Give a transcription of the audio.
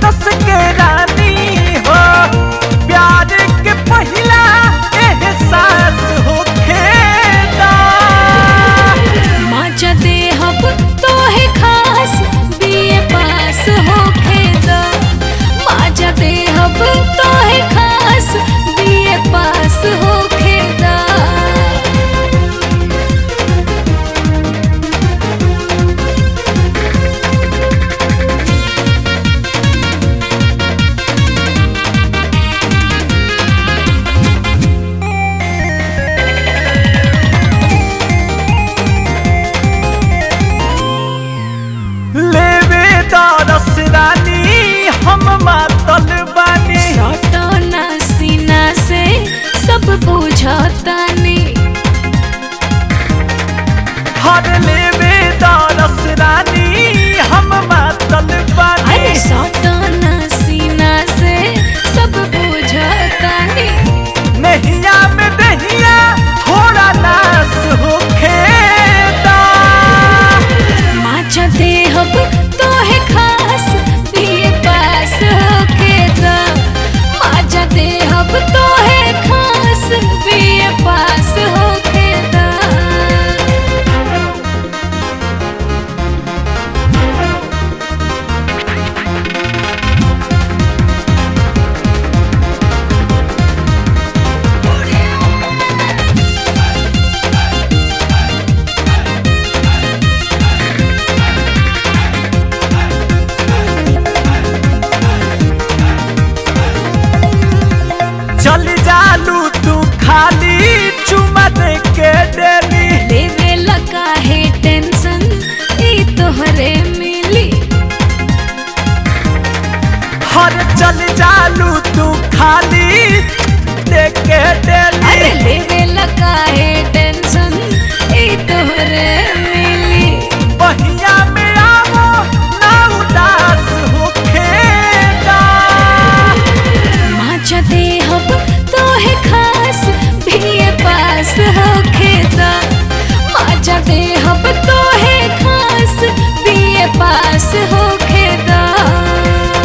कस के रानी हो प्यार के पहिला एहसास होखेदा। मजा देहब तोहे खास बीए पास होखेदा। मजा देहब तोहे खास बीए पास होखेदा। लेवे दरस रानी हम मातल बानी। सटना सीना से सब बुझतानी। हर लेवे दरस रानी हम मातल बानी। अरे सटना सीना से सब बुझतानी। नहिया